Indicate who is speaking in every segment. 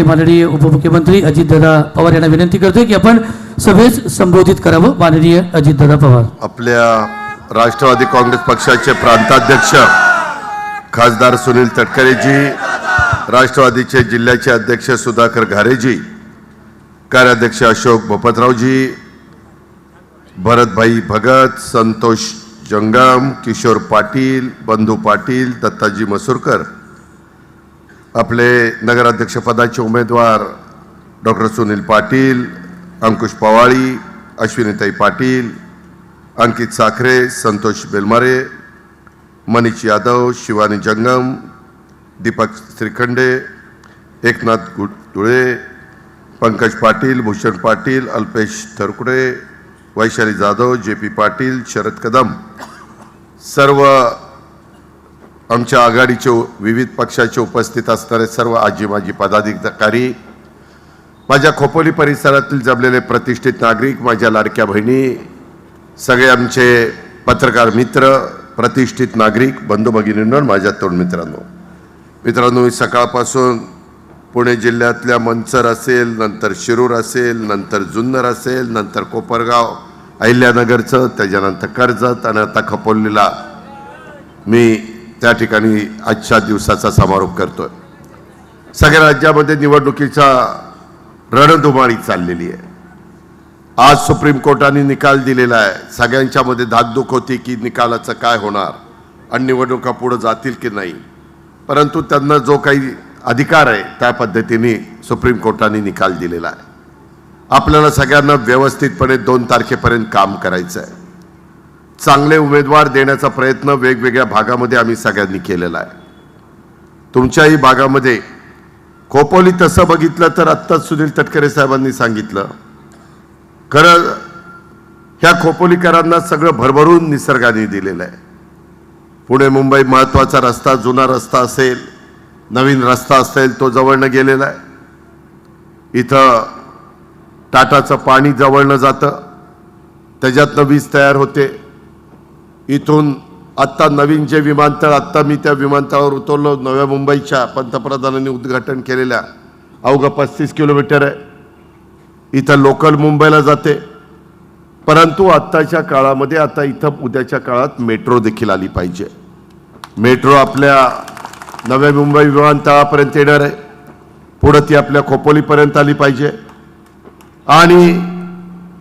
Speaker 1: माननीय उपमुख्यमंत्री अजितदादा पवार यांना विनंती करतोय की आपण सभेस संबोधित करावं. माननीय अजितदादा पवार.
Speaker 2: आपल्या राष्ट्रवादी काँग्रेस पक्षाचे प्रांताध्यक्ष खासदार सुनील तटकरेजी, राष्ट्रवादीचे जिल्ह्याचे अध्यक्ष सुधाकर घारेजी, कार्याध्यक्ष अशोक भोपतरावजी, भरतभाई भगत, संतोष जंगम, किशोर पाटील, बंधू पाटील, दत्ताजी मसूरकर, आपले नगराध्यक्ष पदाचे उमेदवार डॉक्टर सुनील पाटील, अंकुश पवाळी, अश्विनीताई पाटील, अंकित साखरे, संतोष बेलमारे, मनीष यादव, शिवानी जंगम, दीपक श्रीखंडे, एकनाथ गुडुळे, पंकज पाटील, भूषण पाटील, अल्पेश थरकुडे, वैशाली जाधव, जे.पी. पाटील, शरद कदम, सर्व आमच्या आघाडीचे विविध पक्षाचे उपस्थित असणारे सर्व आजी माजी पदाधिकारी, माझ्या खोपोली परिसरातील जमलेले प्रतिष्ठित नागरिक, माझ्या लाडक्या बहिणी, सगळे आमचे पत्रकार मित्र, प्रतिष्ठित नागरिक, बंधू भगिनींनो, माझ्या तरुण मित्रांनो, मी सकाळपासून पुणे जिल्ह्यातल्या मंचर असेल, नंतर शिरूर असेल, नंतर जुन्नर असेल, नंतर कोपरगाव, अहिल्यानगरचं, त्याच्यानंतर कर्जत आणि आता खपोलीला मी त्या ठिकाणी आजच्या दिवसाचा समारोप करतोय. सगळ्या राज्यामध्ये निवडणुकीचा रणधुमाळी चाललेली आहे. आज सुप्रीम कोर्टाने निकाल दिलेला आहे. सगळ्यांच्या मध्ये धाकधूक होती की निकालाचं काय होणार आणि निवडणुका पुढे जातील की नाही, परंतु त्यांना जो काही अधिकार आहे त्या पद्धतीने सुप्रीम कोर्टाने निकाल दिलेला आहे. आपल्याला सगळ्यांना व्यवस्थितपणे 2 तारखेपर्यंत काम करायचं आहे. चांगले उमेदवार देण्याचा प्रयत्न वेगवेगळ्या भागामध्ये आम्ही सगळ्यांनी केलेला आहे. तुमच्याही भागामध्ये खोपोली तसं बघितलं तर आत्ताच सुनील तटकरे साहेबांनी सांगितलं, खरं ह्या खोपोलीकरांना सगळं भरभरून निसर्गाने दिलेलं आहे. पुणे मुंबई महत्त्वाचा रस्ता, जुना रस्ता असेल, नवीन रस्ता असेल, तो जवळनं गेलेला आहे. इथं टाटाचं पाणी जवळनं जातं, त्याच्यातनं वीज तयार होते. इथून आत्ता नवीन जे विमानतळ, आत्ता मी त्या विमानतळावर उतरलो, नव्या मुंबईच्या पंतप्रधानांनी उद्घाटन केलेल्या, अवघं 35 किलोमीटर आहे. इथं लोकल मुंबईला जाते, परंतु आत्ताच्या काळामध्ये आता इथं उद्याच्या काळात मेट्रो देखील आली पाहिजे. मेट्रो आपल्या नव्या मुंबई विमानतळापर्यंत येणार आहे, पुढं ती आपल्या खोपोलीपर्यंत आली पाहिजे आणि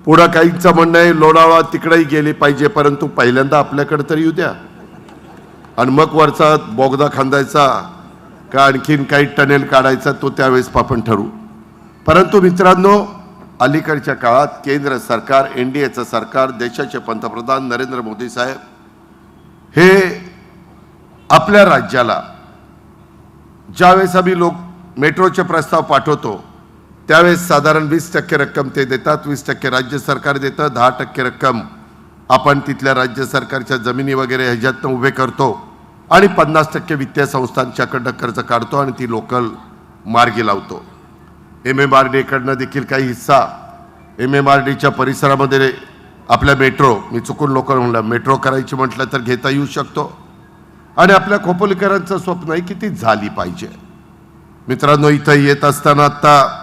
Speaker 2: पुढं काहींचं म्हणणं आहे लोणावळा तिकडेही गेली पाहिजे, परंतु पहिल्यांदा आपल्याकडे तरी येऊ द्या आणि मग वरचा बोगदा खांदायचा का आणखीन काही टनेल काढायचा तो त्यावेळेस आपण ठरवू. परंतु मित्रांनो, अलीकडच्या काळात केंद्र सरकार, NDAचं सरकार, देशाचे पंतप्रधान नरेंद्र मोदी साहेब हे आपल्या राज्याला ज्यावेळेस आम्ही मेट्रोचे प्रस्ताव पाठवतो त्यावेळेस साधारण 20% रक्कम ते देतात, 20% राज्य सरकार देतं, 10% रक्कम आपण तिथल्या राज्य सरकारच्या जमिनी वगैरे ह्याच्यातनं उभे करतो आणि 50% वित्तीय संस्थांच्याकडनं कर्ज काढतो आणि ती लोकल मार्गी लावतो. MMRDकडनं देखील काही हिस्सा MMRDच्या परिसरामध्ये आपल्या मेट्रो, मी चुकून लोकल म्हणलं, मेट्रो करायची म्हटलं तर घेता येऊ शकतो आणि आपल्या खोपोलीकरांचं स्वप्न आहे की ती झाली पाहिजे. मित्रांनो, इथं येत असताना आत्ता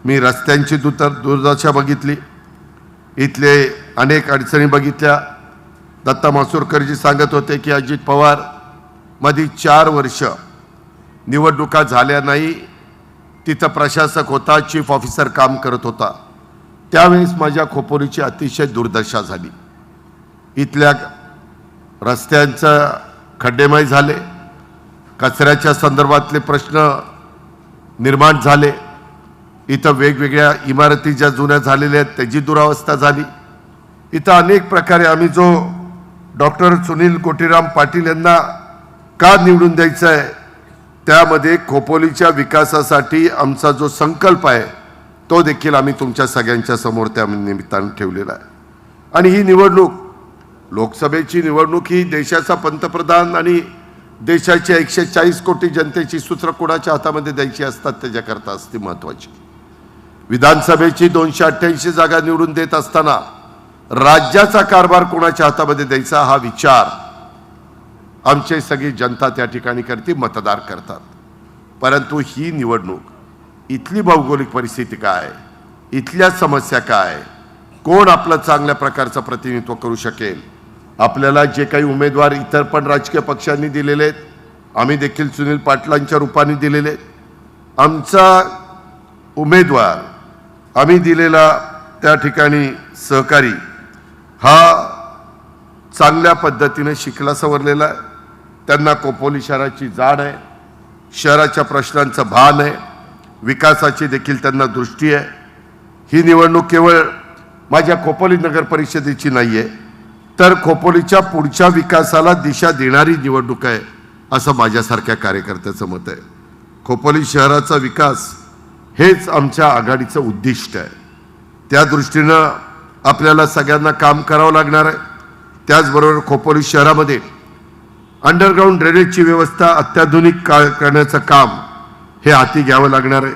Speaker 2: मी रस्त्यांची दुर्दशा बघितली, इथले अनेक अडचणी बघितल्या. दत्ता मासुरकरजी सांगत होते की अजित पवार मध्ये 4 वर्ष निवडणुका झाल्या नाही, तिथं प्रशासक होता, चीफ ऑफिसर काम करत होता, त्यावेळेस माझ्या खोपोलीची अतिशय दुर्दशा झाली. इथल्या रस्त्यांचं खड्डेमय झाले, कचऱ्याच्या संदर्भातले प्रश्न निर्माण झाले, इथं वेगवेगळ्या इमारती ज्या जुन्या झालेल्या आहेत त्याची दुरावस्था झाली. इथं अनेक प्रकारे आम्ही जो डॉक्टर सुनील कोटीराम पाटील यांना का निवडून द्यायचं आहे, त्यामध्ये खोपोलीच्या विकासासाठी आमचा जो संकल्प आहे तो देखील आम्ही तुमच्या सगळ्यांच्या समोर त्या निमित्तानं ठेवलेला आहे. आणि ही निवडणूक, लोकसभेची निवडणूक, ही देशाचा पंतप्रधान आणि देशाच्या 140 कोटी जनतेची सूत्र कोणाच्या हातामध्ये द्यायची असतात त्याच्याकरता असते महत्त्वाची. विधानसभेची 288 जागा निवडून देत असताना राज्याचा कारभार कोणाच्या हातामध्ये द्यायचा हा विचार आमची सगळी जनता त्या ठिकाणी करते, मतदार करतात. परंतु ही निवडणूक इथली भौगोलिक परिस्थिती काय, इथल्या समस्या काय, कोण आपलं चांगल्या प्रकारचं प्रतिनिधित्व करू शकेल. आपल्याला जे काही उमेदवार इतर पण राजकीय पक्षांनी दिलेले आहेत, आम्ही देखील सुनील पाटलांच्या रूपाने दिलेले आहेत. आमचा उमेदवार, आम्ही दिलेला त्या ठिकाणी सहकारी हा चांगल्या पद्धतीने शिकला सवरलेला आहे. त्यांना खोपोली शहराची जाण आहे, शहराच्या प्रश्नांचं भान आहे, विकासाची देखील त्यांना दृष्टी आहे. ही निवडणूक केवळ माझ्या खोपोली नगर परिषदेची नाही आहे, तर खोपोलीच्या पुढच्या विकासाला दिशा देणारी निवडणूक आहे असं माझ्यासारख्या कार्यकर्त्याचं मत आहे. खोपोली शहराचा विकास हेच आमच्या आघाडीचं उद्दिष्ट आहे. त्या दृष्टीनं आपल्याला सगळ्यांना काम करावं लागणार आहे. त्याचबरोबर खोपोली शहरामध्ये अंडरग्राऊंड ड्रेनेजची व्यवस्था अत्याधुनिक करण्याचं काम हे हाती घ्यावं लागणार आहे.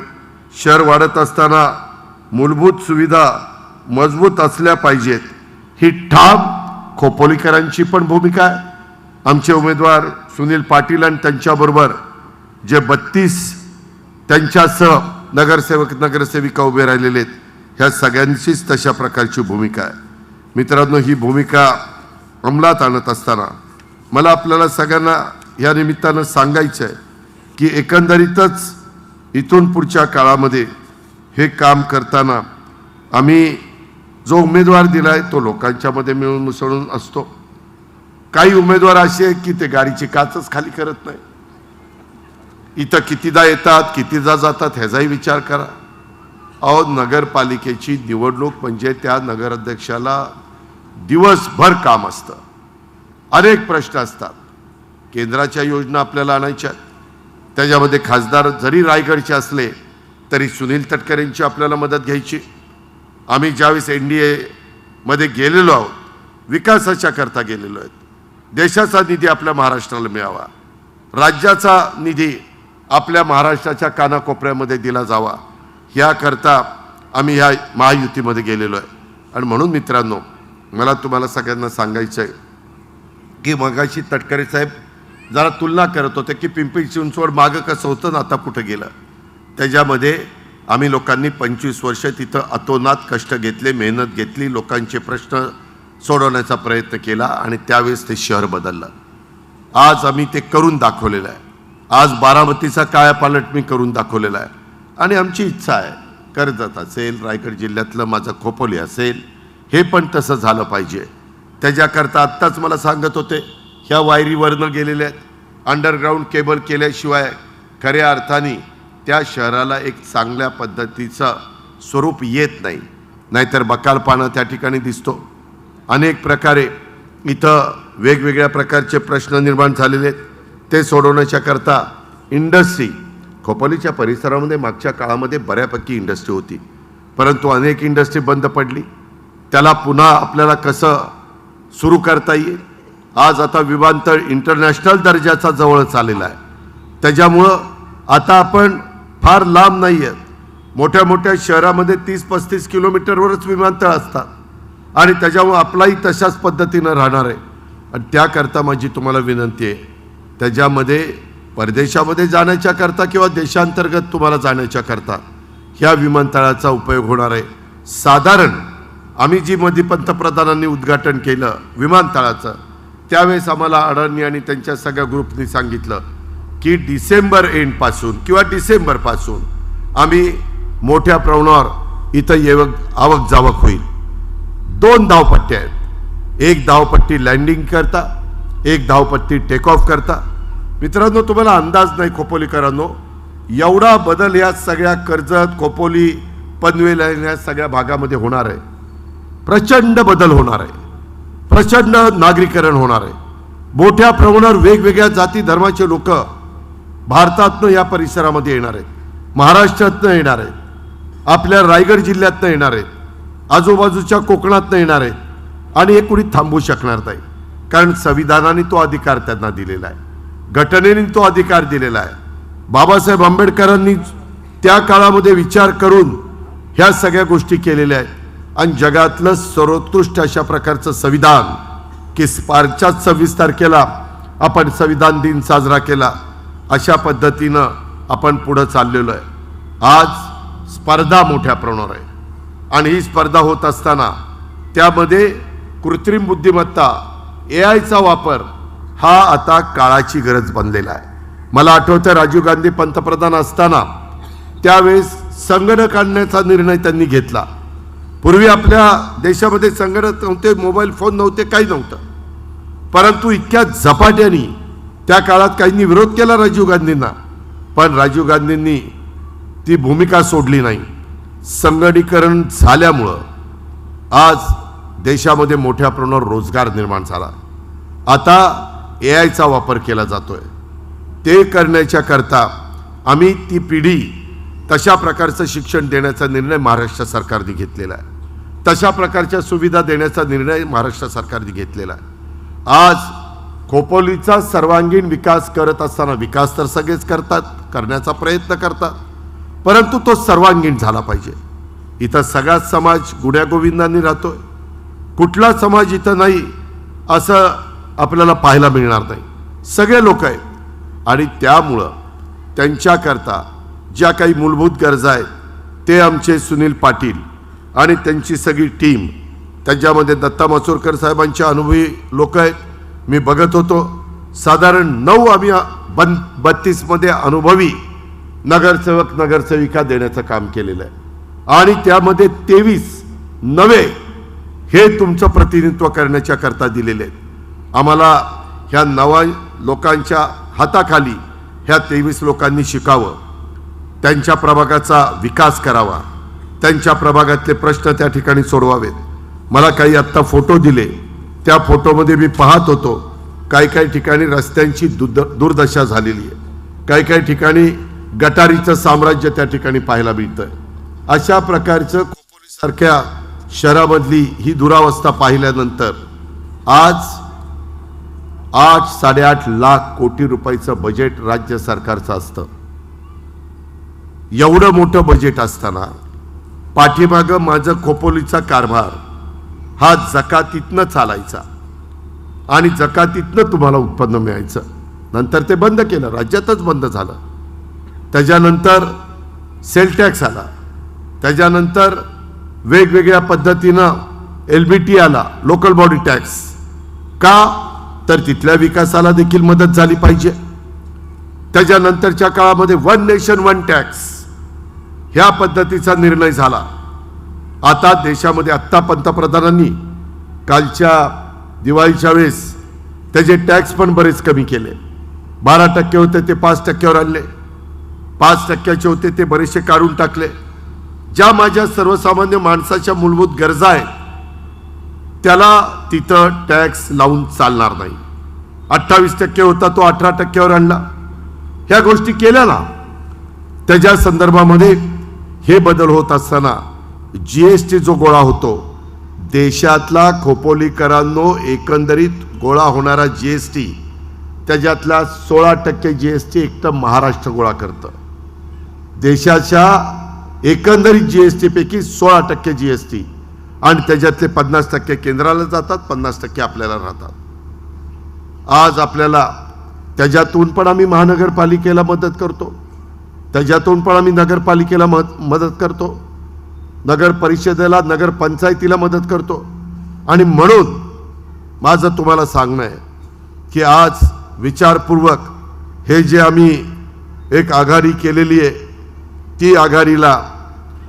Speaker 2: शहर वाढत असताना मूलभूत सुविधा मजबूत असल्या पाहिजेत, ही ठाम खोपोलीकरांची पण भूमिका आहे. आमचे उमेदवार सुनील पाटील आणि त्यांच्याबरोबर जे 32 त्यांच्यासह नगरसेवक नगरसेविका उभे राहिलेले आहेत, ह्या सगळ्यांचीच तशा प्रकारची भूमिका आहे. मित्रांनो, ही भूमिका अंमलात आणत असताना मला आपल्याला सगळ्यांना या निमित्तानं सांगायचं आहे की एकंदरीतच इथून पुढच्या काळामध्ये हे काम करताना आम्ही जो उमेदवार दिला आहे तो लोकांच्या मध्ये मिळून मिसळून असतो. काही उमेदवार असे आहेत की ते गाडीची काचच खाली करत नाही. इथं कितीदा येतात, कितीदा जातात ह्याचाही विचार करा. अहो, नगरपालिकेची निवडणूक म्हणजे त्या नगराध्यक्षाला दिवसभर काम असतं, अनेक प्रश्न असतात. केंद्राच्या योजना आपल्याला आणायच्या, त्याच्यामध्ये खासदार जरी रायगडचे असले तरी सुनील तटकरेंची आपल्याला मदत घ्यायची. आम्ही ज्यावेळेस NDA मध्ये गेलेलो आहोत, विकासाच्या करता गेलेलो आहेत. देशाचा निधी आपल्या महाराष्ट्राला मिळावा, राज्याचा निधी आपल्या महाराष्ट्राच्या कानाकोपऱ्यामध्ये दिला जावा, ह्याकरता आम्ही ह्या महायुतीमध्ये गेलेलो आहे. आणि म्हणून मित्रांनो, मला तुम्हाला सगळ्यांना सांगायचं आहे की मगाशी तटकरे साहेब जरा तुलना करत होते की पिंपरी चिंचवड मागं कसं होतं ना आता कुठं गेलं. त्याच्यामध्ये आम्ही लोकांनी 25 वर्ष तिथं अतोनात कष्ट घेतले, मेहनत घेतली, लोकांचे प्रश्न सोडवण्याचा प्रयत्न केला आणि त्यावेळेस ते शहर बदललं. आज आम्ही ते करून दाखवलेलं आहे. आज बारामतीचा कायापालट मी करून दाखवलेला आहे. आणि आमची इच्छा आहे, कर्जत असेल, रायगड जिल्ह्यातलं माझं खोपोली असेल, हे पण तसं झालं पाहिजे. त्याच्याकरता आत्ताच मला सांगत होते, ह्या वायरीवरनं गेलेल्या आहेत. अंडरग्राऊंड केबल केल्याशिवाय खऱ्या अर्थाने त्या शहराला एक चांगल्या पद्धतीचं स्वरूप येत नाही. नाहीतर बकालपणा त्या ठिकाणी दिसतो. अनेक प्रकारे इथं वेगवेगळ्या प्रकारचे प्रश्न निर्माण झालेले आहेत. ते सोडवण्याच्या करता इंडस्ट्री, खोपोलीच्या परिसरामध्ये मागच्या काळामध्ये बऱ्यापैकी इंडस्ट्री होती, परंतु अनेक इंडस्ट्री बंद पडली. त्याला पुन्हा आपल्याला कसं सुरू करता येईल. आज आता विमानतळ इंटरनॅशनल दर्जाचा जवळच आलेला आहे. त्याच्यामुळं आता आपण फार लांब नाही आहेत. मोठ्या मोठ्या शहरामध्ये 30-35 किलोमीटरवरच विमानतळ असतात आणि त्याच्यामुळं आपलाही तशाच पद्धतीनं राहणार आहे. आणि त्याकरता माझी तुम्हाला विनंती आहे, त्याच्यामध्ये परदेशामध्ये जाण्याच्या करता किंवा देशांतर्गत तुम्हाला जाण्याच्या करता ह्या विमानतळाचा उपयोग होणार आहे. साधारण आम्ही जी मध्ये पंतप्रधानांनी उद्घाटन केलं विमानतळाचं, त्यावेळेस आम्हाला अडाणी आणि त्यांच्या सगळ्या ग्रुपनी सांगितलं की डिसेंबर एंडपासून किंवा डिसेंबरपासून आम्ही मोठ्या प्रमाणावर इथं आवक जावक होईल. 2 धावपट्ट्या आहेत, एक धावपट्टी लँडिंग करता, एक धावपट्टी टेक ऑफ करता. मित्रांनो, तुम्हाला अंदाज नाही खोपोलीकरांनो, एवढा बदल या सगळ्या कर्जत, खोपोली, पनवेल या सगळ्या भागामध्ये होणार आहे. प्रचंड बदल होणार आहे, प्रचंड नागरीकरण होणार आहे. मोठ्या प्रमाणावर वेगवेगळ्या जाती धर्माचे लोक भारतातनं या परिसरामध्ये येणार आहेत, महाराष्ट्रातनं येणार आहेत, आपल्या रायगड जिल्ह्यातनं येणार आहेत, आजूबाजूच्या कोकणातनं येणार आहेत. आणि हे कुणी थांबवू शकणार नाही, कारण संविधानाने तो अधिकार त्यांना दिलेला आहे, घटनेने तो अधिकार दिलेला आहे. बाबासाहेब आंबेडकरांनी त्या काळामध्ये विचार करून ह्या सगळ्या गोष्टी केलेल्या आहेत. आणि जगातलं सर्वोत्कृष्ट अशा प्रकारचं संविधान की मार्चच्या 26 तारखेला आपण संविधान दिन साजरा केला, अशा पद्धतीनं आपण पुढं चाललेलो आहे. आज स्पर्धा मोठ्या प्रमाणावर आहे आणि ही स्पर्धा होत असताना त्यामध्ये कृत्रिम बुद्धिमत्ता AIचा वापर हा आता काळाची गरज बनलेला आहे. मला आठवतं राजीव गांधी पंतप्रधान असताना त्यावेळेस संगणक आणण्याचा निर्णय त्यांनी घेतला. पूर्वी आपल्या देशामध्ये संगणक नव्हते, मोबाईल फोन नव्हते, काही नव्हतं, परंतु इतक्या झपाट्याने त्या काळात काहींनी विरोध केला राजीव गांधींना, पण राजीव गांधींनी ती भूमिका सोडली नाही. संगणकीकरण झाल्यामुळं आज देशामध्ये मोठ्या प्रमाणावर रोजगार निर्माण झाला. आता AIचा वापर केला जातोय. ते करण्याच्या करता आम्ही ती पिढी तशा प्रकारचं शिक्षण देण्याचा निर्णय महाराष्ट्र सरकारने घेतलेला आहे. तशा प्रकारच्या सुविधा देण्याचा निर्णय महाराष्ट्र सरकारने घेतलेला आहे. आज खोपोलीचा सर्वांगीण विकास करत असताना, विकास तर सगळेच करतात, करण्याचा प्रयत्न करतात, परंतु तो सर्वांगीण झाला पाहिजे. इथं सगळाच समाज गुण्यागोविंदांनी राहतोय, कुठला समाज इथं नाही असं आपल्याला पाहायला मिळणार नाही. सगळे लोक आहेत आणि त्यामुळं त्यांच्याकरता ज्या काही मूलभूत गरजा आहेत ते आमचे सुनील पाटील आणि त्यांची सगळी टीम, त्याच्यामध्ये दत्ता मसुरकर साहेबांचे अनुभवी लोक आहेत. मी बघत होतो साधारण 9 आम्ही 32मध्ये अनुभवी नगरसेवक नगरसेविका देण्याचं काम केलेलं आहे आणि त्यामध्ये 23 नवे हे तुमचं प्रतिनिधित्व करण्याच्या करता दिलेले आहेत. आम्हाला ह्या नवा लोकांच्या हाताखाली ह्या 23 लोकांनी शिकावं, त्यांच्या प्रभागाचा विकास करावा, त्यांच्या प्रभागातले प्रश्न त्या ठिकाणी सोडवावेत. मला काही आत्ता फोटो दिले, त्या फोटोमध्ये मी पाहत होतो काही ठिकाणी रस्त्यांची दुर्दशा झालेली आहे, काही ठिकाणी गटारीचं साम्राज्य त्या ठिकाणी पाहायला मिळतंय. अशा प्रकारचं खोपोलीसारख्या शहरामधली ही दुरावस्था पाहिल्यानंतर आज 8-8.5 लाख कोटी रुपयाचं बजेट राज्य सरकारचं असतं. एवढं मोठं बजेट असताना पाठीमागं माझं खोपोलीचा कारभार हा जकातीतनं चालायचा आणि जकातीतनं तुम्हाला उत्पन्न मिळायचं. नंतर ते बंद केलं, राज्यातच बंद झालं. त्याच्यानंतर सेल टॅक्स आला, त्याच्यानंतर वेगवेगळ्या पद्धतीनं LBT आला, लोकल बॉडी टॅक्स. का तर तिथल्या विकासाला देखील मदत झाली पाहिजे. त्याच्यानंतरच्या काळामध्ये 1 नेशन 1 टॅक्स ह्या पद्धतीचा निर्णय झाला. आता देशामध्ये आत्ता पंतप्रधानांनी कालच्या दिवाळीच्या वेळेस त्याचे टॅक्स पण बरेच कमी केले. 12% होते ते 5%वर आणले, 5%चे होते ते बरेचसे काढून टाकले. ज्या माझ्या सर्वसामान्य माणसाच्या मूलभूत गरजा आहेत त्याला तिथं टॅक्स लावून चालणार नाही. 28% होता तो 18%वर आणला. ह्या गोष्टी केल्या ना, त्याच्या संदर्भामध्ये हे बदल होत असताना GST जो गोळा होतो देशातला खोपोलीकरांनो एकंदरीत गोळा होणारा GST त्याच्यातला 16% GST एकटं महाराष्ट्र गोळा करतं. देशाच्या एकंदरीत GST पैकी 16% GST आणि त्याच्यातले 50% केंद्राला जातात, 50% आपल्याला राहतात. आज आपल्याला त्याच्यातून पण आम्ही महानगरपालिकेला मदत करतो, त्याच्यातून पण आम्ही नगरपालिकेला मदत करतो, नगर परिषदेला, नगर पंचायतीला मदत करतो. आणि म्हणून माझं तुम्हाला सांगणं आहे की आज विचारपूर्वक हे जे आम्ही एक आघाडी केलेली आहे ती आघाडीला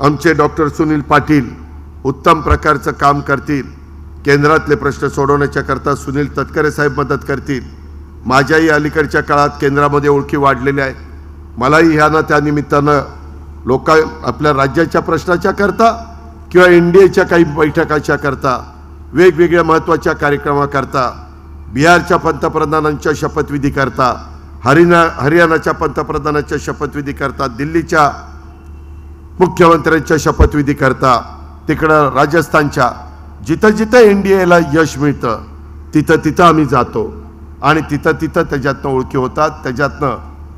Speaker 2: आमचे डॉक्टर सुनील पाटील उत्तम प्रकारचं काम करतील. केंद्रातले प्रश्न सोडवण्याच्या करता सुनील तटकरे साहेब मदत करतील. माझ्याही अलीकडच्या काळात केंद्रामध्ये ओळखी वाढलेल्या आहेत. मलाही ह्यानं त्या निमित्तानं आपल्या राज्याच्या प्रश्नाच्या करता किंवा NDAच्या काही बैठकाच्या करता वेगवेगळ्या महत्त्वाच्या कार्यक्रमाकरता, बिहारच्या पंतप्रधानांच्या शपथविधी करता, हरियाणाच्या पंतप्रधानांच्या शपथविधी करता, दिल्लीच्या मुख्यमंत्र्यांच्या शपथविधी करता, तिकडं राजस्थानच्या, जिथं जिथं NDAला यश मिळतं तिथं आम्ही जातो आणि तिथं त्याच्यातनं ओळखी होतात. त्याच्यातनं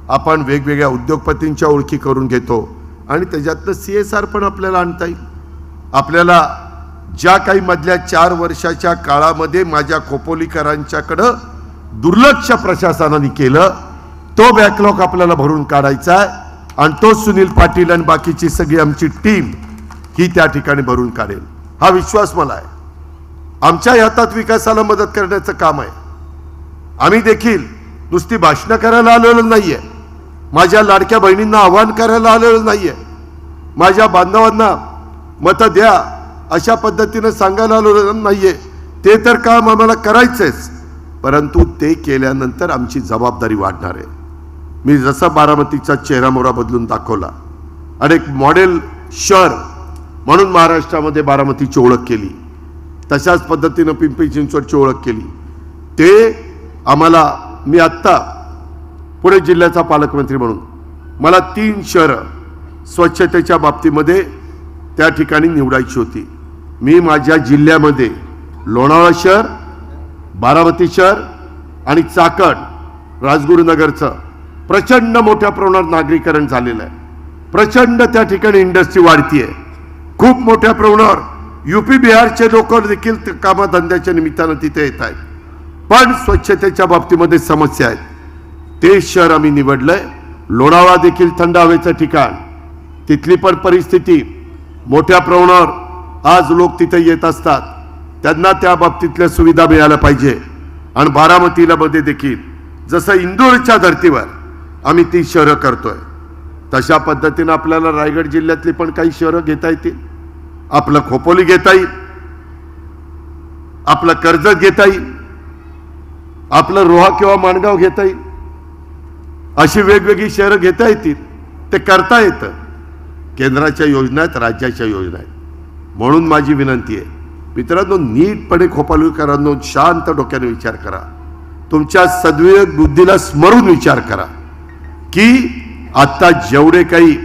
Speaker 2: आपण वेगवेगळ्या उद्योगपतींच्या ओळखी करून घेतो आणि त्याच्यातनं CSR पण आपल्याला आणता येईल. आपल्याला ज्या काही मधल्या 4 वर्षाच्या काळामध्ये माझ्या खोपोलीकरांच्याकडं दुर्लक्ष प्रशासनाने केलं तो बॅकलॉग आपल्याला भरून काढायचा आहे आणि तो सुनील पाटील आणि बाकीची सगळी आमची टीम ही त्या ठिकाणी भरून काढेल, हा विश्वास मला आहे. आमच्या हातात विकासाला मदत करण्याचं काम आहे. आम्ही देखील नुसती भाषणं करायला आलेलो नाहीये, माझ्या लाडक्या बहिणींना आवाहन करायला आलेलो नाहीये, माझ्या बांधवांना मतं द्या अशा पद्धतीने सांगायला आलेलो नाहीये. ते तर काम आम्हाला करायचंच, परंतु ते केल्यानंतर आमची जबाबदारी वाढणार आहे. मी जसा बारामतीचा चेहरामोहरा बदलून दाखवला आणि एक मॉडेल शहर म्हणून महाराष्ट्रामध्ये बारामतीची ओळख केली, तशाच पद्धतीनं पिंपरी चिंचवडची ओळख केली. ते आम्हाला, मी आत्ता पुणे जिल्ह्याचा पालकमंत्री म्हणून मला 3 शहरं स्वच्छतेच्या बाबतीमध्ये त्या ठिकाणी निवडायची होती. मी माझ्या जिल्ह्यामध्ये लोणावळा शहर, बारामती शहर आणि चाकण राजगुरुनगरचं प्रचंड मोठ्या प्रमाणात नागरीकरण झालेलं आहे. प्रचंड त्या ठिकाणी इंडस्ट्री वाढतीये. खूप मोठ्या प्रमाणावर यूपी बिहारचे लोक देखील कामधंद्याच्या निमित्तानं तिथे येत आहेत. पण स्वच्छतेच्या बाबतीमध्ये समस्या आहेत. ते शहर आम्ही निवडलंय. लोणावळा देखील थंड हवेचं ठिकाण, तिथली पण परिस्थिती मोठ्या प्रमाणावर आज लोक तिथे येत असतात, त्यांना त्या बाबतीतल्या सुविधा मिळाल्या पाहिजे. आणि बारामतीला मध्ये देखील जसं इंदोरच्या धर्तीवर आम्ही ती शहरं करतोय, तशा पद्धतीनं आपल्याला रायगड जिल्ह्यातली पण काही शहरं घेता येतील. आपलं खोपोली घेता येईल, आपलं कर्जत घेता येईल, आपलं रोहा किंवा माणगाव घेता येईल. अशी वेगवेगळी शहरं घेता येतील. ते करता येतं. केंद्राच्या योजना आहेत, राज्याच्या योजना आहेत. म्हणून माझी विनंती आहे मित्रांनो, नीटपणे खोपोलीकरांनो शांत डोक्याने विचार करा. तुमच्या सद्विवेक बुद्धीला स्मरून विचार करा की आता जेवढे काही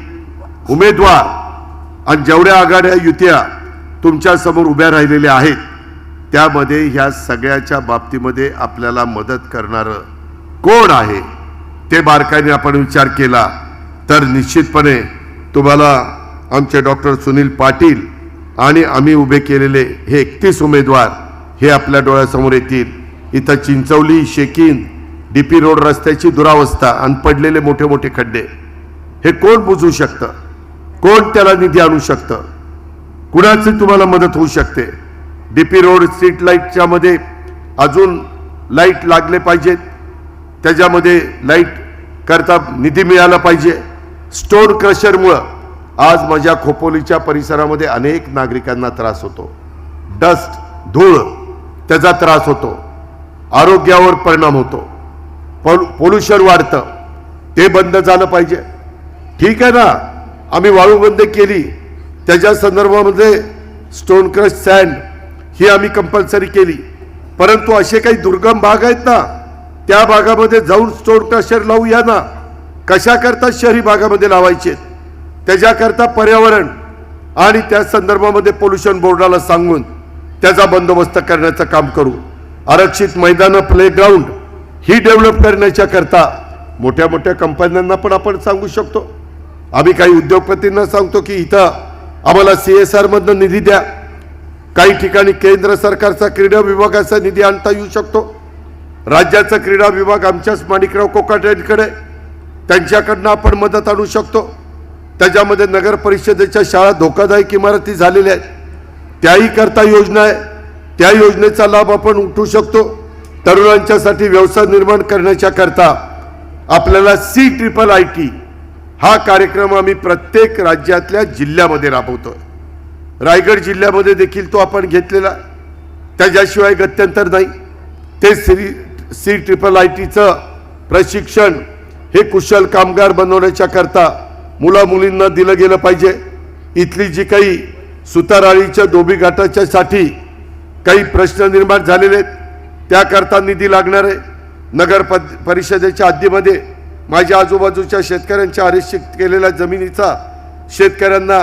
Speaker 2: उमेदवार आणि जेवढ्या आघाड्या युत्या तुमच्या समोर उभ्या राहिलेल्या आहेत, त्यामध्ये ह्या सगळ्याच्या बाबतीमध्ये आपल्याला मदत करणारं कोण आहे ते बारकाईने आपण विचार केला तर निश्चितपणे तुम्हाला आमचे डॉक्टर सुनील पाटील आणि आम्ही उभे केलेले हे 31 उमेदवार हे आपल्या डोळ्यासमोर येतील. इथं चिंचवली, शेकीन, DP रोड रस्त्याची दुरावस्था आणि पडलेले मोठे मोठे खड्डे हे कोण बुजवू शकतं? कोण त्याला निधी आणू शकतं? कुणाची तुम्हाला मदत होऊ शकते? DP रोड स्ट्रीट लाईटच्या मध्ये अजून लाईट लागले पाहिजेत, त्याच्यामध्ये लाईट करता निधी मिळाला पाहिजे. स्टोन क्रशरमुळं आज माझ्या खोपोलीच्या परिसरामध्ये अनेक नागरिकांना त्रास होतो. डस्ट, धूळ त्याचा त्रास होतो, आरोग्यावर परिणाम होतो, पोल्युशन वाढतं. ते बंद झालं पाहिजे. ठीक आहे ना, आम्ही वाळू बंद केली, त्याच्या संदर्भामध्ये स्टोन क्रश सँड ही आम्ही कंपल्सरी केली. परंतु असे काही दुर्गम भाग आहेत ना, त्या भागामध्ये जाऊन स्टोन क्रशर लावूया ना. कशा करता शहरी भागामध्ये लावायचे? त्याच्याकरता पर्यावरण आणि त्या संदर्भामध्ये पोल्युशन बोर्डाला सांगून त्याचा बंदोबस्त करण्याचं काम करू. आरक्षित मैदानं, प्लेग्राऊंड ही डेव्हलप करण्याच्या करता मोठ्या मोठ्या कंपन्यांना पण आपण सांगू शकतो. आम्ही काही उद्योगपतींना सांगतो की इथं आम्हाला CSR मधनं निधी द्या. काही ठिकाणी केंद्र सरकारचा क्रीडा विभागाचा निधी आणता येऊ शकतो. राज्याचा क्रीडा विभाग आमच्याच माणिकराव कोकाटेंकडे, त्यांच्याकडनं आपण मदत आणू शकतो. त्याच्यामध्ये नगर परिषदेच्या शाळा धोकादायक इमारती झालेल्या आहेत, त्याही करता योजना आहे. त्या योजनेचा लाभ आपण उठवू शकतो. तरुणांच्यासाठी व्यवसाय निर्माण करण्याच्या करता आपल्याला CIIT हा कार्यक्रम आम्ही प्रत्येक राज्यातल्या जिल्ह्यामध्ये राबवतोय. रायगड जिल्ह्यामध्ये देखील तो आपण घेतलेला, त्याच्याशिवाय गत्यंतर नाही. ते CIITचं प्रशिक्षण हे कुशल कामगार बनवण्याच्या करता मुला मुलींना दिलं गेलं पाहिजे. इथली जी काही सुताराळीच्या धोबी घाटाच्या साठी काही प्रश्न निर्माण झालेले आहेत, त्याकरता निधी लागणार आहे. नगर परिषदेच्या हद्दीमध्ये माझ्या आजूबाजूच्या शेतकऱ्यांच्या आरक्षित केलेल्या जमिनीचा शेतकऱ्यांना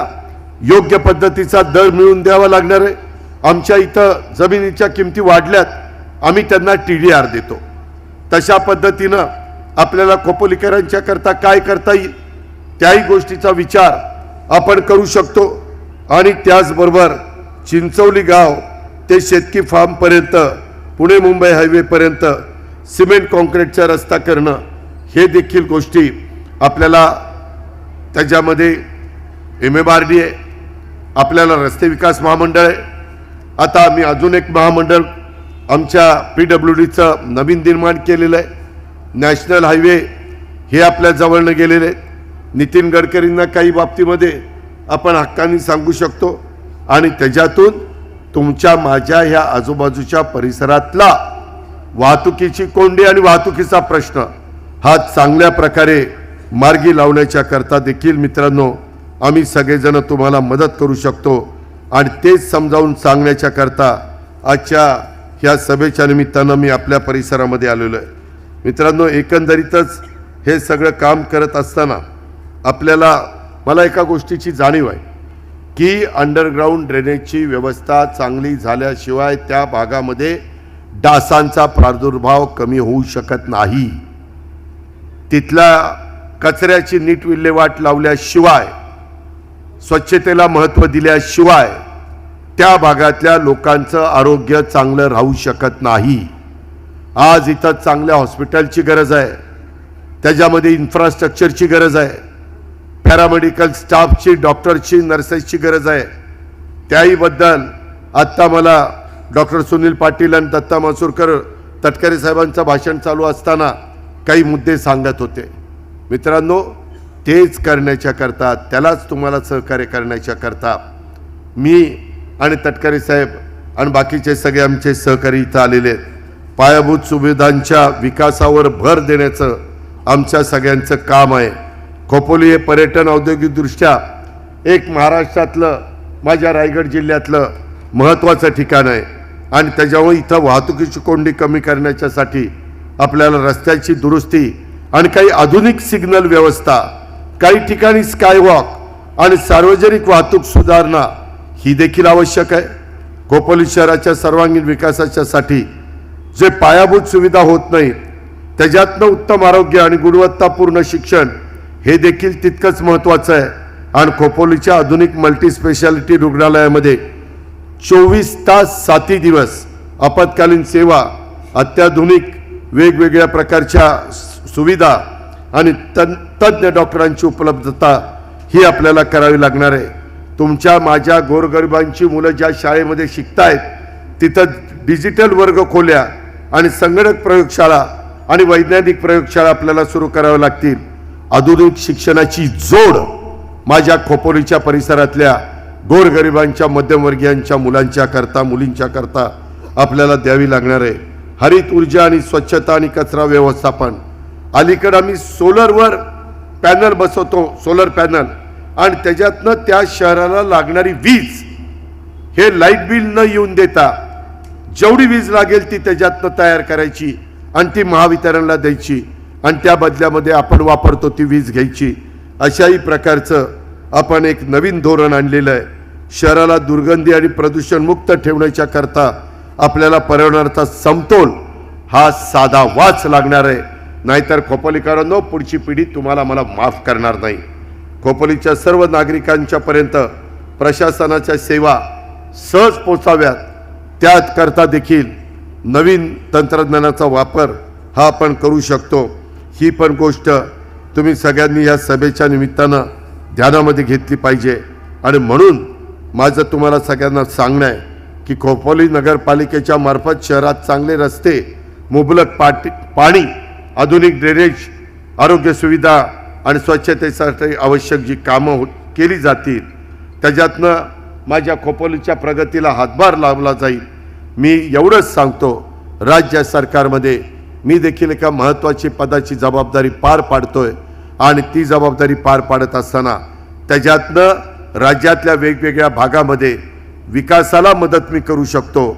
Speaker 2: योग्य पद्धतीचा दर मिळवून द्यावा लागणार आहे. आमच्या इथं जमिनीच्या किमती वाढल्यात, आम्ही त्यांना TDR देतो. तशा पद्धतीनं आपल्याला खोपोलीकरांच्या करता काय करता येईल त्याही गोष्टीचा विचार आपण करू शकतो. आणि त्याचबरोबर चिंचवली गाव ते शेतकी फार्मपर्यंत, पुणे मुंबई हायवेपर्यंत सिमेंट कॉन्क्रीटचा रस्ता करणं, हे देखील गोष्टी आपल्याला त्याच्यामध्ये MMRD आहे, आपल्याला रस्ते विकास महामंडळ आहे. आता आम्ही अजून एक महामंडळ आमच्या PWDचं नवीन निर्माण केलेलं आहे. नॅशनल हायवे हे आपल्या जवळनं गेलेले आहेत. नितीन गडकरींना काही बाबतीमध्ये आपण हक्काने सांगू शकतो आणि त्याच्यातून तुमच्या माझ्या ह्या आजूबाजूच्या परिसरातला वाहतुकीची कोंडी आणि वाहतुकीचा प्रश्न हा चांगल्या प्रकारे मार्गी लावण्याच्या करता देखील मित्रांनो आम्ही सगळेजण तुम्हाला मदत करू शकतो आणि तेच समजावून सांगण्याच्या करता आजच्या ह्या सभेच्या निमित्तानं मी आपल्या परिसरामध्ये आलेलो आहे. मित्रांनो, एकंदरीतच हे सगळं काम करत असताना आपल्याला मला एका गोष्टीची जाणीव आहे की अंडरग्राऊंड ड्रेनेजची व्यवस्था चांगली झाल्याशिवाय त्या भागामध्ये डासांचा प्रादुर्भाव कमी होऊ शकत नाही. तिथला कचऱ्याची नीट विल्हेवाट लावल्याशिवाय, स्वच्छतेला महत्त्व दिल्याशिवाय त्या भागातल्या लोकांचं आरोग्य चांगलं राहू शकत नाही. आज इथं चांगल्या हॉस्पिटलची गरज आहे, त्याच्यामध्ये इन्फ्रास्ट्रक्चरची गरज आहे, पॅरामेडिकल स्टाफची, डॉक्टरची, नर्सेसची गरज आहे. त्याहीबद्दल आत्ता मला डॉक्टर सुनील पाटील आणि दत्ता मासुरकर तटकरे साहेबांचं भाषण चालू असताना काही मुद्दे सांगत होते. मित्रांनो, तेच करण्याच्या करता, त्यालाच तुम्हाला सहकार्य करण्याच्या करता मी आणि तटकरे साहेब आणि बाकीचे सगळे आमचे सहकारी इथं आलेले आहेत. पायाभूत सुविधांच्या विकासावर भर देण्याचं आमच्या सगळ्यांचं काम आहे. खोपोली हे पर्यटन औद्योगिकदृष्ट्या एक महाराष्ट्रातलं, माझ्या रायगड जिल्ह्यातलं महत्त्वाचं ठिकाण आहे आणि त्याच्यामुळे इथं वाहतुकीची कोंडी कमी करण्याच्यासाठी आपल्याला रस्त्याची दुरुस्ती आणि काही आधुनिक सिग्नल व्यवस्था, काही ठिकाणी स्कायवॉक आणि सार्वजनिक वाहतूक सुधारणा ही देखील आवश्यक आहे. खोपोली शहराच्या सर्वांगीण विकासाच्यासाठी जे पायाभूत सुविधा होत नाहीत त्याच्यातनं उत्तम आरोग्य आणि गुणवत्तापूर्ण शिक्षण हे देखील तितकंच महत्त्वाचं आहे. आणि खोपोलीच्या आधुनिक मल्टी स्पेशालिटी रुग्णालयामध्ये 24 तास 7 दिवस आपत्कालीन सेवा, अत्याधुनिक वेगवेगळ्या प्रकारच्या सुविधा आणि तज्ज्ञ डॉक्टरांची उपलब्धता ही आपल्याला करावी लागणार आहे. तुमच्या माझ्या गोरगरिबांची मुलं ज्या शाळेमध्ये शिकतायत तिथं डिजिटल वर्ग खोल्या आणि संगणक प्रयोगशाळा आणि वैज्ञानिक प्रयोगशाळा आपल्याला सुरू कराव्या लागतील. आधुनिक शिक्षणाची जोड माझ्या खोपोलीच्या परिसरातल्या गोरगरिबांच्या, मध्यमवर्गीयांच्या मुलांच्या करता, मुलींच्या करता आपल्याला द्यावी लागणार आहे. हरित ऊर्जा आणि स्वच्छता आणि कचरा व्यवस्थापन, अलीकडे आम्ही सोलरवर पॅनल बसवतो, सोलर पॅनल, आणि त्याच्यातनं त्या शहराला लागणारी वीज हे लाईट बिल न येऊन देता जेवढी वीज लागेल ती त्याच्यातनं तयार करायची आणि ती महावितरणला द्यायची आणि त्या बदल्यामध्ये आपण वापरतो ती वीज घ्यायची. अशाही प्रकारचं आपण एक नवीन धोरण आणलेलं आहे. शहराला दुर्गंधी आणि प्रदूषण मुक्त ठेवण्याच्या करता आपल्याला पर्यावरणाचा समतोल हा साधा वाच लागणार आहे. नाहीतर खोपोलीकरांनो, पुढची पिढी तुम्हाला मला माफ करणार नाही. खोपोलीच्या सर्व नागरिकांच्या पर्यंत प्रशासनाच्या सेवा सहज पोचाव्यात त्यात करता देखील नवीन तंत्रज्ञानाचा वापर हा आपण करू शकतो. ही पण गोष्ट तुम्ही सगळ्यांनी या सभेच्या निमित्तानं ध्यानामध्ये घेतली पाहिजे. आणि म्हणून माझं तुम्हाला सगळ्यांना सांगणं आहे की खोपोली नगरपालिकेच्या मार्फत शहरात चांगले रस्ते, मुबलक पाणी, आधुनिक ड्रेनेज, आरोग्य सुविधा आणि स्वच्छतेसाठी आवश्यक जी कामं केली जातील त्याच्यातनं माझ्या खोपोलीच्या प्रगतीला हातभार लावला जाईल. मी एवढंच सांगतो, राज्य सरकारमध्ये मी देखील एका महत्त्वाची पदाची जबाबदारी पार पाडतोय आणि ती जबाबदारी पार पाडत असताना त्याच्यातनं राज्यातल्या वेगवेगळ्या भागामध्ये विकासाला मदत मी करू शकतो.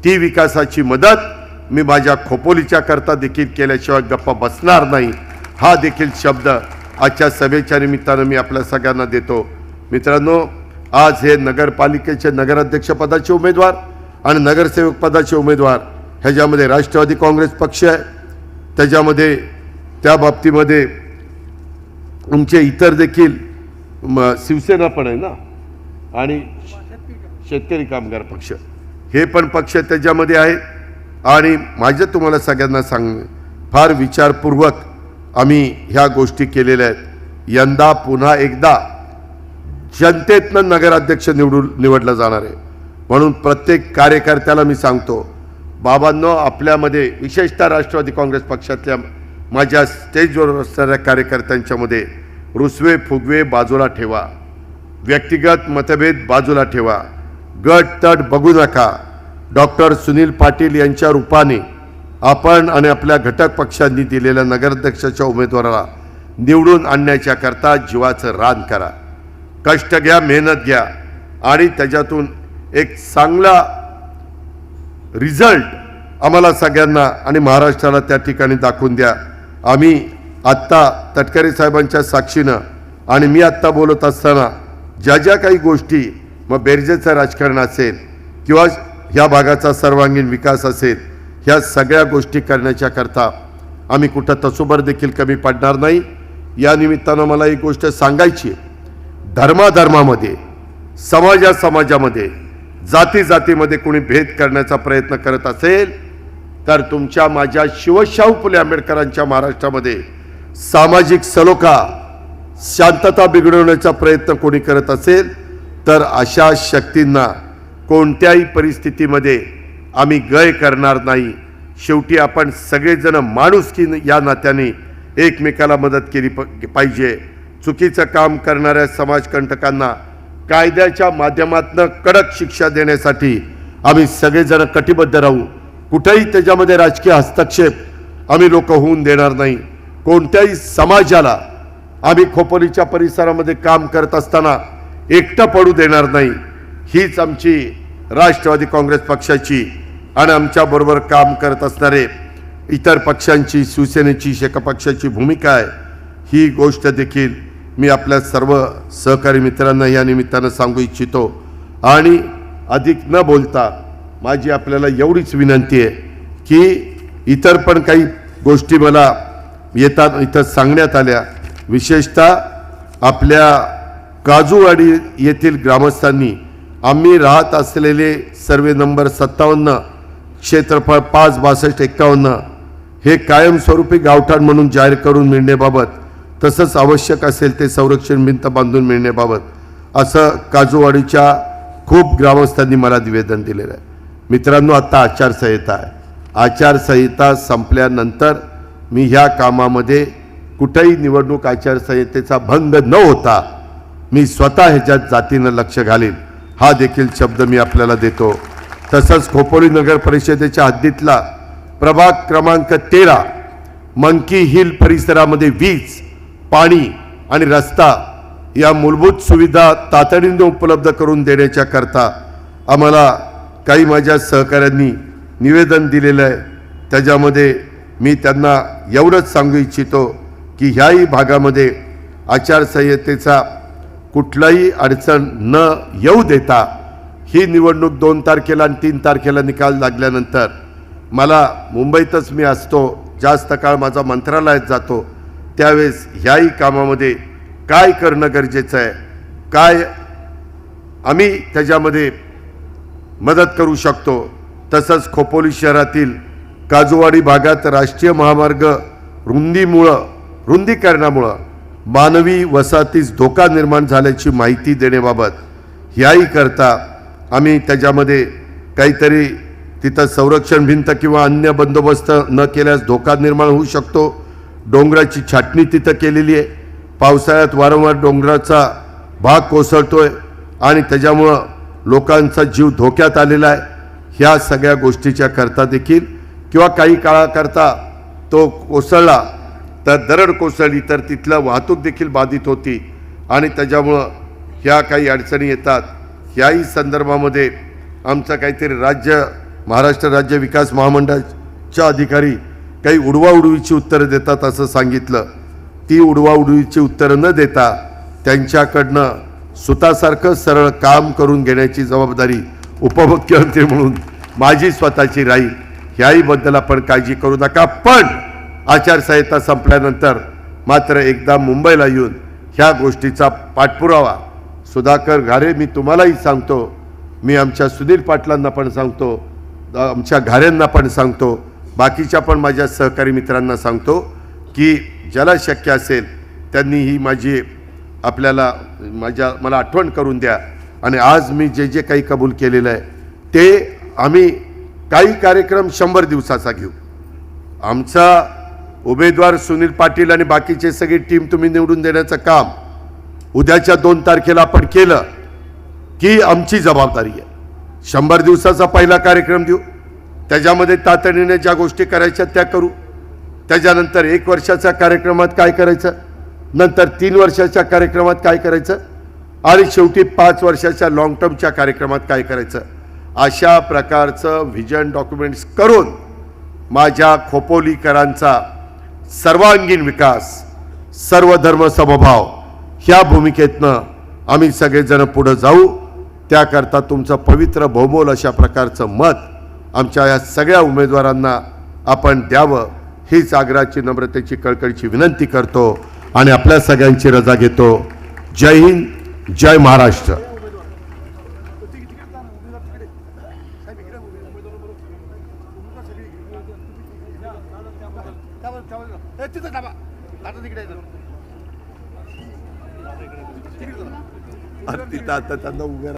Speaker 2: ती विकासाची मदत मी माझ्या खोपोलीच्या करता देखील केल्याशिवाय गप्पा बसणार नाही. हा देखील शब्द आजच्या सभेच्या निमित्तानं मी आपल्या सगळ्यांना देतो. मित्रांनो, आज हे नगरपालिकेचे नगराध्यक्षपदाचे उमेदवार आणि नगरसेवक पदाचे उमेदवार ह्याच्यामध्ये राष्ट्रवादी काँग्रेस पक्ष आहे, त्याच्यामध्ये त्या बाबतीमध्ये आमचे इतर देखील शिवसेना पण आहे ना, आणि शेतकरी कामगार पक्ष हे पण पक्ष त्याच्यामध्ये आहेत. आणि माझं तुम्हाला सगळ्यांना सांग फार विचारपूर्वक आम्ही ह्या गोष्टी केलेल्या आहेत. यंदा पुन्हा एकदा जनतेतनं नगराध्यक्ष निवडला जाणार आहे. म्हणून प्रत्येक कार्यकर्त्याला मी सांगतो, बाबांनो, आपल्यामध्ये विशेषतः राष्ट्रवादी काँग्रेस पक्षातल्या माझ्या स्टेजवर असणाऱ्या कार्यकर्त्यांच्यामध्ये रुसवे फुगवे बाजूला ठेवा, व्यक्तिगत मतभेद बाजूला ठेवा, गट तट बघू नका. डॉक्टर सुनील पाटील यांच्या रूपाने आपण आणि आपल्या घटक पक्षांनी दिलेल्या नगराध्यक्षाच्या उमेदवाराला निवडून आणण्याच्या करता जीवाचं रान करा. कष्ट घ्या, मेहनत घ्या आणि त्याच्यातून एक चांगला रिझल्ट आम्हाला सगळ्यांना आणि महाराष्ट्राला त्या ठिकाणी दाखवून द्या. आम्ही आत्ता तटकरे साहेबांच्या साक्षीनं आणि मी आत्ता बोलत असताना ज्या ज्या काही गोष्टी, मग बेरजेचं राजकारण असेल किंवा ह्या भागाचा सर्वांगीण विकास असेल, ह्या सगळ्या गोष्टी करण्याच्या करता आम्ही कुठं तसोबर देखील कमी पडणार नाही. या निमित्तानं मला एक गोष्ट सांगायची, धर्माधर्मामध्ये, समाजामध्ये, जातीमध्ये कोणी भेद करण्याचा प्रयत्न करत असेल तर तुमच्या माझ्या शिवशाहू फुले आंबेडकरांच्या महाराष्ट्रामध्ये सामाजिक सलोखा, शांतता बिघडवण्याचा प्रयत्न कोणी करत असेल तर अशा शक्तींना कोणत्याही परिस्थितीमध्ये आम्ही गय करणार नाही. शेवटी आपण सगळेजण माणुसकी या नात्याने एकमेकाला मदत केली पाहिजे. चुकीचं काम करणाऱ्या समाजकंटकांना कायद्याच्या माध्यमातून कडक शिक्षा देण्यासाठी आम्ही सगळेजण कटिबद्ध राहू. कुठेही त्याच्यामध्ये राजकीय हस्तक्षेप आम्ही लोक होऊन देणार नाही. कोणत्याही समाजाला आम्ही खोपोलीच्या परिसरामध्ये काम करत असताना एकटं पडू देणार नाही. हीच आमची राष्ट्रवादी काँग्रेस पक्षाची आणि आमच्याबरोबर काम करत असणारे इतर पक्षांची, शिवसेनेची, शेका पक्षाची भूमिका आहे. ही गोष्ट देखील मी आपल्या सर्व सहकारी मित्रांना या निमित्तानं सांगू इच्छितो. आणि अधिक न बोलता माझी आपल्याला एवढीच विनंती आहे की इतर पण काही गोष्टी मला येतात इथं सांगण्यात आल्या. विशेषतः आपल्या काजूवाडी येथील ग्रामस्थांनी आम्ही राहत असलेले सर्वे नंबर 57 क्षेत्रफळ 56251 हे कायमस्वरूपी गावठाण म्हणून जाहीर करून मिळण्याबाबत, तसंच आवश्यक असेल ते संरक्षण भिंत बांधून मिळण्याबाबत असं काजूवाडीच्या खूप ग्रामस्थांनी मला निवेदन दिलेलं आहे. मित्रांनो, आता आचारसंहिता आहे. आचारसंहिता संपल्यानंतर मी ह्या कामामध्ये कुठेही निवडणूक आचारसंहितेचा भंग न होता मी स्वतः ह्याच्यात जातीनं लक्ष घालीन, हा देखील शब्द मी आपल्याला देतो. तसंच खोपोली नगर परिषदेच्या हद्दीतला प्रभाग क्रमांक 13 मंकी हिल परिसरामध्ये वीज, पाणी आणि रस्ता या मूलभूत सुविधा तातडीने उपलब्ध करून देण्याच्या करता आम्हाला काही माझ्या सहकाऱ्यांनी निवेदन दिलेलं आहे. त्याच्यामध्ये मी त्यांना एवढंच सांगू इच्छितो की ह्याही भागामध्ये आचारसंहितेचा कुठलाही अडचण न येऊ देता ही निवडणूक 2 तारखेला आणि 3 तारखेला निकाल लागल्यानंतर मला मुंबईतच मी असतो, जास्त काळ माझा मंत्रालयात जातो, त्यावेळेस ह्याही कामामध्ये काय करणं गरजेचं आहे, काय आम्ही त्याच्यामध्ये मदत करू शकतो. तसंच खोपोली शहरातील काजूवाडी भागात राष्ट्रीय महामार्ग रुंदीकरणामुळं मानवी वसाहतीस धोका निर्माण झाल्याची माहिती देण्याबाबत ह्याही करता आम्ही त्याच्यामध्ये काहीतरी तिथं संरक्षण भिंत किंवा अन्य बंदोबस्त न केल्यास धोका निर्माण होऊ शकतो. डोंगराची छाटणी तिथं केलेली आहे. पावसाळ्यात वारंवार डोंगराचा भाग कोसळतोय आणि त्याच्यामुळं लोकांचा जीव धोक्यात आलेला आहे. ह्या सगळ्या गोष्टीच्या करता देखील किंवा काही काळाकरता तो कोसळला तर दरड कोसळली तर तिथलं वाहतूक देखील बाधित होती आणि त्याच्यामुळं ह्या काही अडचणी येतात. ह्याही संदर्भामध्ये आमचं काहीतरी महाराष्ट्र राज्य विकास महामंडळाच्या अधिकारी काही उडवाउडवीची उत्तरं देतात असं सांगितलं. ती उडवाउडवीची उत्तरं न देता त्यांच्याकडनं सुतासारखं सरळ काम करून घेण्याची जबाबदारी उपमुख्यमंत्री म्हणून माझी स्वतःची राहील. ह्याही बद्दल आपण काळजी करू नका. पण आचारसंहिता संपल्यानंतर मात्र एकदा मुंबईला येऊन ह्या गोष्टीचा पाठपुरावा सुधाकर घारे, मी तुम्हालाही सांगतो, मी आमच्या सुधीर पाटलांना पण सांगतो, आमच्या घारेंना पण सांगतो, बाकीच्या पण माझ्या सहकारी मित्रांना सांगतो की ज्याला शक्य असेल त्यांनी ही माझी आपल्याला मला आठवण करून द्या. आणि आज मी जे जे काही कबूल केलेलं आहे ते आम्ही काही कार्यक्रम 100 दिवसाचा घेऊ. आमचा उमेदवार सुनील पाटील आणि बाकीचे सगळी टीम तुम्ही निवडून देण्याचं काम उद्याच्या 2 तारखेला आपण केलं की आमची जबाबदारी आहे. 100 दिवसाचा पहिला कार्यक्रम देऊ, त्याच्यामध्ये तातडीने ज्या गोष्टी करायच्या त्या करू. त्याच्यानंतर 1 वर्षाच्या कार्यक्रमात काय करायचं, नंतर 3 वर्षाच्या कार्यक्रमात काय करायचं आणि शेवटी 5 वर्षाच्या लॉंग टर्मच्या कार्यक्रमात काय करायचं, अशा प्रकारचं व्हिजन डॉक्युमेंट्स करून माझ्या खोपोलीकरांचा सर्वांगीण विकास, सर्व धर्म समभाव ह्या भूमिकेतनं आम्ही सगळेजण पुढे जाऊ. त्याकरता तुमचं पवित्र बहुमोल अशा प्रकारचं मत आमच्या या सगळ्या उमेदवारांना आपण द्यावं हीच आग्रहाची, नम्रतेची, कळकळीची विनंती करतो आणि आपल्या सगळ्यांची रजा घेतो. जय हिंद, जय महाराष्ट्र. तिथं आता त्यांना उभे